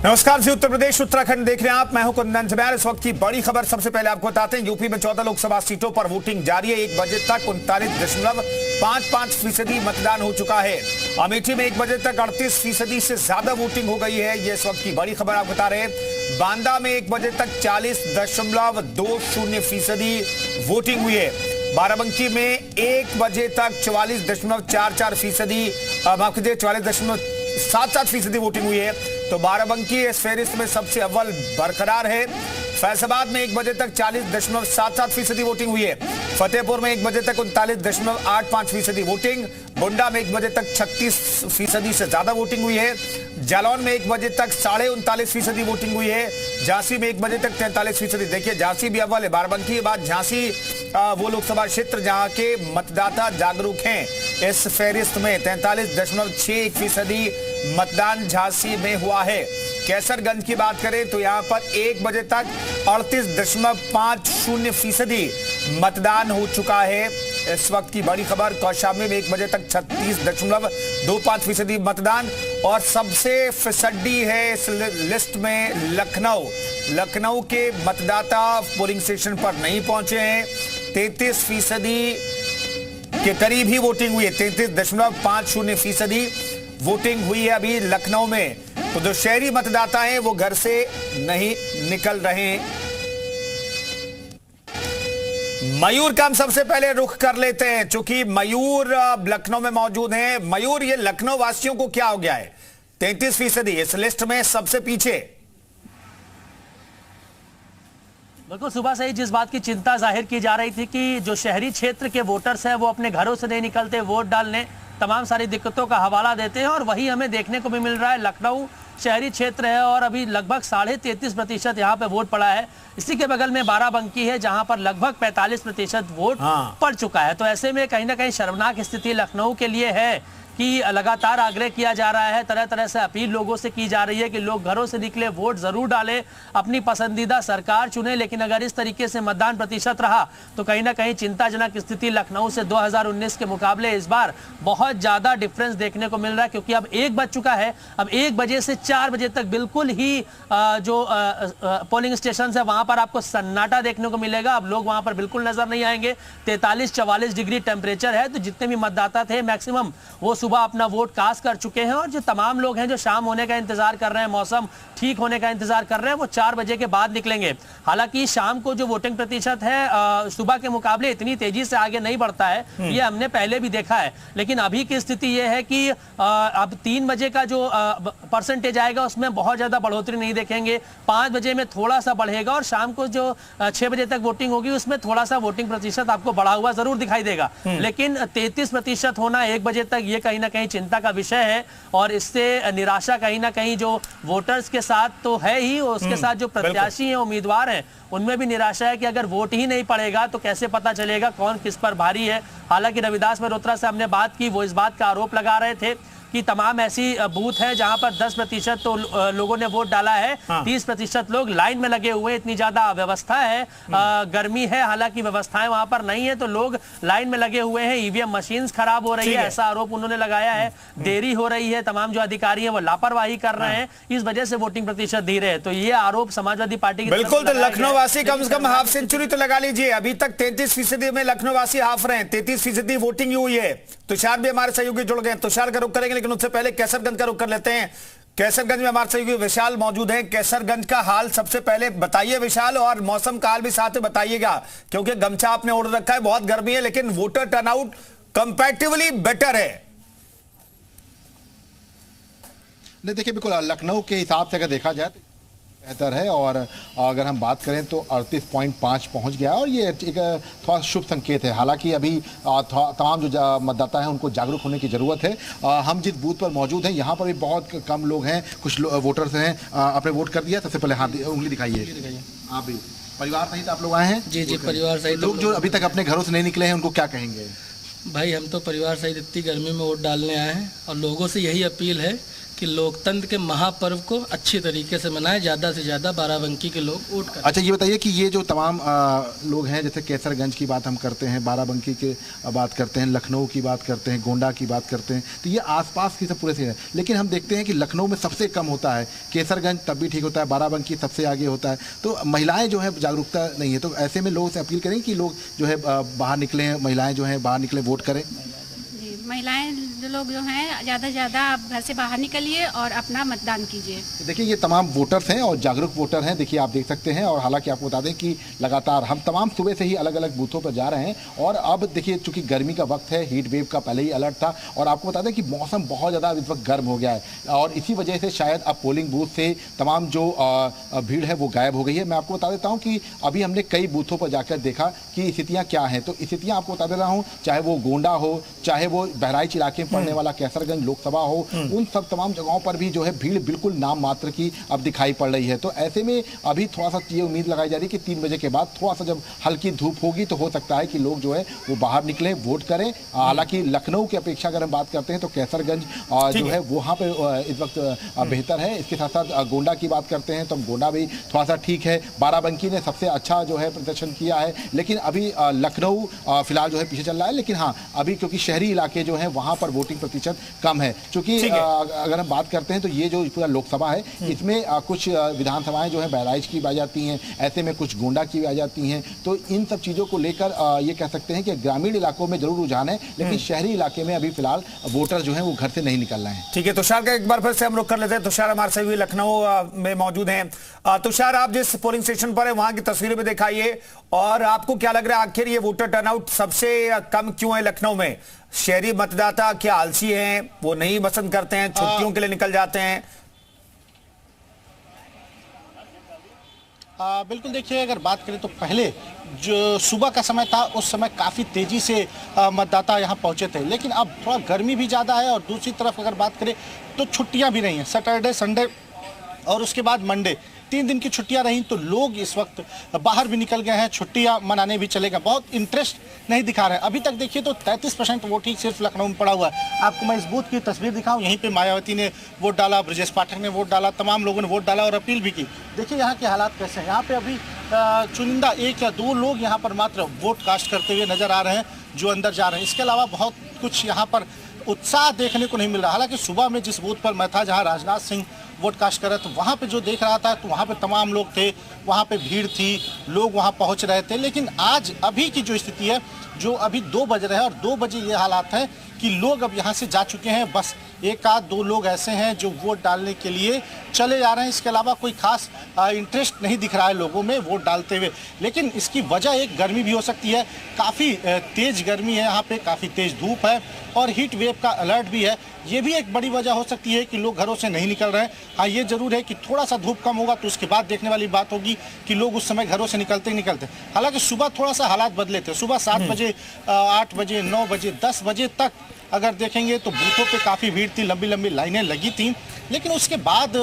नमस्कार जी, उत्तर प्रदेश उत्तराखंड देख रहे हैं आप। मैं हूं कुंदन जमैर। इस वक्त की बड़ी खबर सबसे पहले आपको बताते हैं। यूपी में 14 लोकसभा सीटों पर वोटिंग जारी है। 1 बजे तक 39.55% मतदान हो चुका है। अमेठी में 1 बजे तक 38% से ज्यादा वोटिंग हो गई है। ये इस वक्त की बड़ी खबर आप बता रहे हैं। बांदा में 1 बजे तक 40.20% वोटिंग हुई है। बाराबंकी में 1 बजे तक 44.44%, माफ कीजिए 44.77% वोटिंग हुई है। तो बाराबंकी इस फहरिस्त में सबसे अव्वल बरकरार है। फैसलाबाद में 1 बजे तक 40.77% वोटिंग हुई है। फतेहपुर में 1 बजे तक 39.85% वोटिंग। बुंडा में 1 बजे तक 36% से ज्यादा वोटिंग हुई है। जालौन में 1 बजे तक 39.5% वोटिंग हुई है। झांसी में 1 बजे तक 43%। देखिए झांसी भी अव्वल है। बाराबंकी के बाद झांसी वो लोकसभा क्षेत्र जहां के मतदाता जागरूक हैं। इस फहरिस्त में 43.61% मतदान झांसी में हुआ है। कैसरगंज की बात करें तो यहां पर 1 बजे तक 38.50% मतदान हो चुका है। इस वक्त की बड़ी खबर कौशाम्बी में 1 बजे तक 36.25% मतदान। और सबसे फिसड्डी है इस लिस्ट में लखनऊ के मतदाता पोलिंग स्टेशन पर नहीं पहुंचे हैं। 33% के करीब ही वोटिंग हुई है। 33.50% वोटिंग हुई है अभी लखनऊ में। तो जो शहरी मतदाता हैं वो घर से नहीं निकल रहे हैं। मयूर का हम सबसे पहले रुख कर लेते हैं, क्योंकि मयूर लखनऊ में मौजूद हैं। मयूर, ये लखनऊ वासियों को क्या हो गया है? 33% इस लिस्ट में सबसे पीछे। बिल्कुल, सुबह से ही जिस बात की चिंता जाहिर की जा रही थी कि जो शहरी क्षेत्र के वोटर्स हैं वो अपने घरों से नहीं निकलते वोट डालने, तमाम सारी दिक्कतों का हवाला देते हैं। और वही हमें देखने को भी मिल रहा है। लखनऊ शहरी क्षेत्र है और अभी लगभग 33.5% यहाँ पे वोट पड़ा है। इसी के बगल में बाराबंकी है जहाँ पर लगभग 45% वोट पड़ चुका है। तो ऐसे में कहीं ना कहीं शर्मनाक स्थिति लखनऊ के लिए है कि लगातार आग्रह किया जा रहा है, तरह तरह से अपील लोगों से की जा रही है कि लोग घरों से निकले, वोट जरूर डालें, अपनी पसंदीदा सरकार चुने। लेकिन अगर इस तरीके से मतदान प्रतिशत रहा तो कहीं ना कहीं चिंताजनक स्थिति लखनऊ से 2019 के मुकाबले इस बार बहुत ज़्यादा डिफरेंस देखने को मिल रहा है। क्योंकि अब 1 बज चुका है। अब 1 बजे से 4 बजे तक बिल्कुल ही जो पोलिंग स्टेशन है वहाँ पर आपको सन्नाटा देखने को मिलेगा। अब लोग वहाँ पर बिल्कुल नजर नहीं आएंगे। 43-44 डिग्री टेम्परेचर है। तो जितने भी मतदाता थे मैक्सिमम वो सुबह अपना वोट कास्ट कर चुके हैं। और जो तमाम लोग हैं जो शाम होने का इंतजार कर रहे हैं, मौसम ठीक होने का इंतजार कर रहे हैं, वो 4 बजे के बाद निकलेंगे। हालांकि शाम को जो वोटिंग प्रतिशत है सुबह के मुकाबले इतनी तेजी से आगे नहीं बढ़ता है, ये हमने पहले भी देखा है। लेकिन अभी की स्थिति ये है कि अब 3 बजे का जो परसेंटेज आएगा उसमें बहुत ज्यादा बढ़ोतरी नहीं देखेंगे। 5 बजे में थोड़ा सा बढ़ेगा और शाम को जो 6 बजे तक वोटिंग होगी उसमें थोड़ा सा वोटिंग प्रतिशत आपको बढ़ा हुआ जरूर दिखाई देगा। लेकिन 33% होना 1 बजे तक, ये कहीं ना कहीं चिंता का विषय है। और इससे निराशा कहीं ना कहीं जो वोटर्स के साथ तो है ही, उसके साथ जो प्रत्याशी हैं, उम्मीदवार हैं, उनमें भी निराशा है कि अगर वोट ही नहीं पड़ेगा तो कैसे पता चलेगा कौन किस पर भारी है। हालांकि रविदास मल्होत्रा से हमने बात की, वो इस बात का आरोप लगा रहे थे कि तमाम ऐसी बूथ है जहां पर 10% तो लोगों ने वोट डाला है। 30% लोग लाइन में लगे हुए। इतनी ज्यादा व्यवस्था है, गर्मी है, हालांकि व्यवस्थाएं वहां पर नहीं है तो लोग लाइन में लगे हुए हैं। ईवीएम मशीन्स खराब हो रही है, ऐसा आरोप उन्होंने लगाया है। देरी हो रही है, तमाम जो अधिकारी हैं वो लापरवाही कर रहे हैं, इस वजह से वोटिंग प्रतिशत धीरे है। तो ये आरोप समाजवादी पार्टी की बिल्कुल। तो लखनऊ वासी कम से कम हाफ सेंचुरी तो लगा लीजिए। अभी तक 33% में लखनऊ वासी हाफ रहे हैं। 33% वोटिंग हुई है। तुषार भी हमारे सहयोगी जुड़ गए। तुषार का रुख करेंगे, लेकिन उससे पहले कैसरगंज का रुख कर लेते हैं। कैसरगंज में हमारे सहयोगी विशाल मौजूद हैं। कैसरगंज का हाल सबसे पहले बताइए विशाल, और मौसम का हाल भी साथ में बताइएगा, क्योंकि गमछा आपने ओढ़ रखा है, बहुत गर्मी है, लेकिन वोटर टर्नआउट कंपैरेटिवली बेटर है। नहीं, देखिए बिल्कुल लखनऊ के हिसाब से अगर देखा जाए तो बेहतर है। और अगर हम बात करें तो 38.5 पहुंच गया और ये एक थोड़ा शुभ संकेत है। हालांकि अभी तमाम जो मतदाता हैं उनको जागरूक होने की ज़रूरत है। हम जिस बूथ पर मौजूद हैं यहाँ पर भी बहुत कम लोग हैं, कुछ वोटर्स हैं। आपने वोट कर दिया? सबसे पहले हाथ उंगली दिखाइए। आप भी परिवार सहित आप लोग आए हैं? जी जी, परिवार सहित। लोग जो अभी तक अपने घरों से नहीं निकले हैं उनको क्या कहेंगे? भाई हम तो परिवार सहित इतनी गर्मी में वोट डालने आए हैं और लोगों से यही अपील है कि कि लोकतंत्र के महापर्व को अच्छी तरीके से मनाएं, ज़्यादा से ज़्यादा बाराबंकी के लोग वोट करें। अच्छा, ये बताइए कि ये जो तमाम लोग हैं, जैसे केसरगंज की बात हम करते हैं, बाराबंकी की बात करते हैं, लखनऊ की बात करते हैं, गोंडा की बात करते हैं, तो ये आसपास की सब पूरे से है। लेकिन हम देखते हैं कि लखनऊ में सबसे कम होता है, केसरगंज तब भी ठीक होता है, बाराबंकी सबसे आगे होता है। तो महिलाएं जो है जागरूकता नहीं है, तो ऐसे में लोगों से अपील करें कि लोग जो है बाहर निकलें, महिलाएं जो हैं बाहर निकलें, वोट करें। महिलाएं जो लोग जो हैं ज़्यादा से ज़्यादा आप घर से बाहर निकलिए और अपना मतदान कीजिए। देखिए, ये तमाम वोटर्स हैं और जागरूक वोटर हैं, देखिए आप देख सकते हैं। और हालांकि आपको बता दें कि लगातार हम तमाम सुबह से ही अलग अलग बूथों पर जा रहे हैं। और अब देखिए, चूंकि गर्मी का वक्त है, हीट वेव का पहले ही अलर्ट था, और आपको बता दें कि मौसम बहुत ज़्यादा इस वक्त गर्म हो गया है, और इसी वजह से शायद अब पोलिंग बूथ से तमाम जो भीड़ है वो गायब हो गई है। मैं आपको बता देता हूँ कि अभी हमने कई बूथों पर जाकर देखा कि स्थितियाँ क्या हैं। तो स्थितियाँ आपको बता दे रहा हूँ, चाहे वो गोंडा हो, चाहे वो बहराइच इलाके में पड़ने वाला केसरगंज लोकसभा हो, उन सब तमाम जगहों पर भी जो है भीड़ बिल्कुल नाम मात्र की अब दिखाई पड़ रही है। तो ऐसे में अभी थोड़ा सा ये उम्मीद लगाई जा रही है कि 3 बजे के बाद थोड़ा सा जब हल्की धूप होगी तो हो सकता है कि लोग जो है वो बाहर निकलें, वोट करें। हालांकि लखनऊ की अपेक्षा अगर हम बात करते हैं तो केसरगंज जो है वहाँ पे इस वक्त बेहतर है। इसके साथ साथ गोंडा की बात करते हैं तो गोंडा भी थोड़ा सा ठीक है। बाराबंकी ने सबसे अच्छा जो है प्रदर्शन किया है, लेकिन अभी लखनऊ फिलहाल जो है पीछे चल रहा है। लेकिन हाँ, अभी क्योंकि शहरी इलाके जो है वहाँ पर वोटिंग प्रतिशत कम है। चूंकि अगर हम बात करते हैं तो ये जो पूरा लोकसभा है, इसमें कुछ विधानसभाएं जो है बहराइच की भी आ जाती हैं, ऐसे में कुछ गोंडा की भी आ जाती हैं। तो इन सब चीज़ों को लेकर ये कह सकते हैं कि ग्रामीण इलाकों में जरूर रुझान है, लेकिन शहरी इलाके में अभी फिलहाल वोटर जो है वो घर से नहीं निकल रहे हैं। ठीक है, तुषार का एक बार फिर से हम रुक कर लेते हैं। तुषार हमारे सभी लखनऊ में मौजूद हैं। तुषार, आप जिस पोलिंग स्टेशन पर है वहां की तस्वीरें भी दिखाइए, और आपको क्या लग रहा है आखिर ये वोटर टर्नआउट सबसे कम क्यों है लखनऊ में? शहरी मतदाता क्या आलसी हैं, वो नहीं पसंद करते हैं, छुट्टियों के लिए निकल जाते हैं? बिल्कुल, देखिए अगर बात करें तो पहले जो सुबह का समय था उस समय काफ़ी तेज़ी से मतदाता यहाँ पहुँचे थे, लेकिन अब थोड़ा गर्मी भी ज़्यादा है और दूसरी तरफ अगर बात करें तो छुट्टियाँ भी नहीं हैं। सैटरडे, संडे और उसके बाद मंडे, 3 दिन की छुट्टियां रहीं, तो लोग इस वक्त बाहर भी निकल गए हैं, छुट्टियां मनाने भी चले गए, बहुत इंटरेस्ट नहीं दिखा रहे हैं। अभी तक देखिए तो 33% वोट ही सिर्फ लखनऊ में पड़ा हुआ है। आपको मैं इस बूथ की तस्वीर दिखाऊं, यहीं पे मायावती ने वोट डाला, ब्रजेश पाठक ने वोट डाला, तमाम लोगों ने वोट डाला और अपील भी की। देखिए यहाँ के हालात कैसे हैं। यहाँ पे अभी चुनिंदा 1 या 2 लोग यहाँ पर मात्र वोट कास्ट करते हुए नजर आ रहे हैं जो अंदर जा रहे हैं। इसके अलावा बहुत कुछ यहाँ पर उत्साह देखने को नहीं मिल रहा। हालांकि सुबह में जिस बूथ पर मैं था, जहाँ राजनाथ सिंह वोट कास्ट कर रहे, तो वहाँ पे जो देख रहा था तो वहाँ पे तमाम लोग थे, वहाँ पे भीड़ थी, लोग वहाँ पहुँच रहे थे। लेकिन आज अभी की जो स्थिति है, जो अभी 2 बज रहे हैं और 2 बजे ये हालात हैं कि लोग अब यहाँ से जा चुके हैं। बस 1 आध 2 लोग ऐसे हैं जो वोट डालने के लिए चले जा रहे हैं। इसके अलावा कोई खास इंटरेस्ट नहीं दिख रहा है लोगों में वोट डालते हुए। लेकिन इसकी वजह एक गर्मी भी हो सकती है, काफ़ी तेज़ गर्मी है यहाँ पे, काफ़ी तेज़ धूप है और हीट वेव का अलर्ट भी है। ये भी एक बड़ी वजह हो सकती है कि लोग घरों से नहीं निकल रहे हैं। हाँ, ये जरूर है कि थोड़ा सा धूप कम होगा तो उसके बाद देखने वाली बात होगी कि लोग उस समय घरों से निकलते ही निकलते। हालांकि सुबह थोड़ा सा हालात बदले थे। सुबह 7 बजे, 8 बजे, 9 बजे, 10 बजे तक अगर देखेंगे तो बूथों पे काफ़ी भीड़ थी, लंबी लंबी लाइनें लगी थी। लेकिन उसके बाद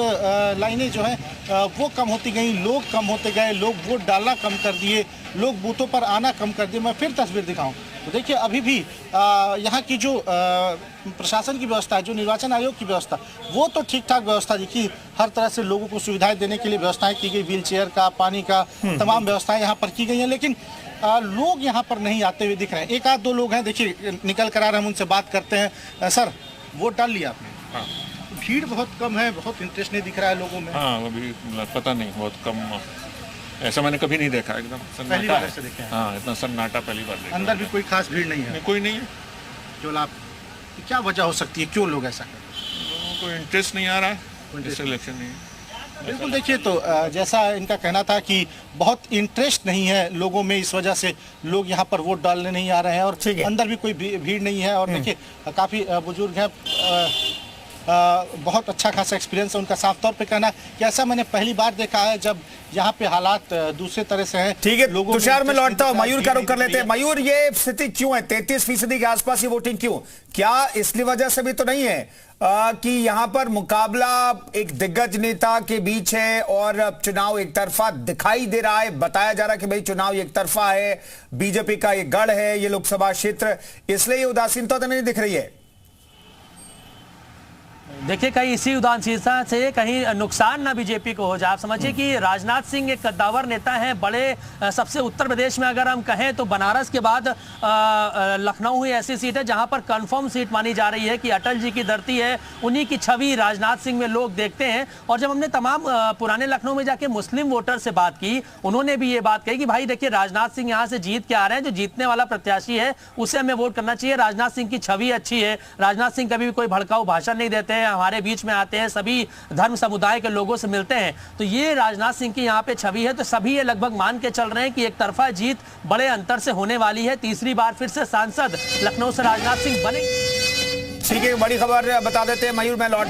लाइनें जो हैं वो कम होती गई, लोग कम होते गए, लोग वोट डालना कम कर दिए, लोग बूथों पर आना कम कर दिए। मैं फिर तस्वीर दिखाऊं तो देखिए अभी भी यहाँ की जो प्रशासन की व्यवस्था है, जो निर्वाचन आयोग की व्यवस्था, वो तो ठीक ठाक व्यवस्था देखिए, हर तरह से लोगों को सुविधाएं देने के लिए व्यवस्थाएं की गई, व्हील चेयर का, पानी का, तमाम व्यवस्थाएं यहाँ पर की गई हैं। लेकिन लोग यहाँ पर नहीं आते हुए दिख रहे हैं। 1 आध 2 लोग हैं, देखिए निकल कर आ रहे हैं, हम उनसे बात करते हैं। सर, वोट डाल लिया आपने? हाँ। भीड़ बहुत कम है, बहुत इंटरेस्ट नहीं दिख रहा है लोगों में। हाँ, अभी पता नहीं, बहुत कम, ऐसा मैंने कभी नहीं देखा, एकदम पहली बार ऐसे देखे हैं। हाँ, इतना सन्नाटा पहली बार देखा। अंदर भी कोई खास भीड़ नहीं है? कोई नहीं है। जो आप, क्या वजह हो सकती है, क्यों लोग ऐसा कर रहे हैं? लोगों को इंटरेस्ट नहीं आ रहा है, इस इलेक्शन नहीं। बिल्कुल, देखिए तो जैसा इनका कहना था कि बहुत इंटरेस्ट नहीं है लोगों में, इस वजह से लोग यहाँ पर वोट डालने नहीं आ रहे हैं और अंदर भी कोई भीड़ नहीं है। और देखिए काफ़ी बुजुर्ग हैं, बहुत अच्छा खासा एक्सपीरियंस है उनका। साफ तौर पे कहना कि ऐसा मैंने पहली बार देखा है जब यहाँ पे हालात दूसरे तरह से हैं। ठीक है तुषार, मैं लौटता हूँ, मयूर का रुख कर लेते हैं। मयूर, ये स्थिति क्यों है? 33% के आसपास ये वोटिंग क्यों? क्या इसलिए वजह से भी तो नहीं है कि यहाँ पर मुकाबला एक दिग्गज नेता के बीच है और चुनाव एक तरफा दिखाई दे रहा है, बताया जा रहा है कि भाई चुनाव एक तरफा है, बीजेपी का ये गढ़ है ये लोकसभा क्षेत्र, इसलिए ये उदासीनता तो नहीं दिख रही है? देखिए कहीं इसी उदासीनता से कहीं नुकसान ना बीजेपी को हो जाए। आप समझिए कि राजनाथ सिंह एक कद्दावर नेता हैं, बड़े सबसे उत्तर प्रदेश में अगर हम कहें तो बनारस के बाद लखनऊ ही ऐसी सीट है जहां पर कंफर्म सीट मानी जा रही है कि अटल जी की धरती है, उन्हीं की छवि राजनाथ सिंह में लोग देखते हैं। और जब हमने तमाम पुराने लखनऊ में जाके मुस्लिम वोटर से बात की, उन्होंने भी ये बात कही कि भाई देखिए राजनाथ सिंह यहाँ से जीत के आ रहे हैं, जो जीतने वाला प्रत्याशी है उसे हमें वोट करना चाहिए। राजनाथ सिंह की छवि अच्छी है, राजनाथ सिंह कभी भी कोई भड़काऊ भाषण नहीं देते हैं, हमारे बीच में आते हैं, सभी धर्म समुदाय के लोगों से मिलते हैं। तो ये राजनाथ सिंह की यहाँ पे छवि है। तो सभी ये लगभग मान के चल रहे हैं कि एक तरफा जीत बड़े अंतर से होने वाली है। तीसरी बार फिर से सांसद लखनऊ से राजनाथ सिंह बने। ठीक है, बड़ी खबर बता देते हैं मयूर, मैं लौट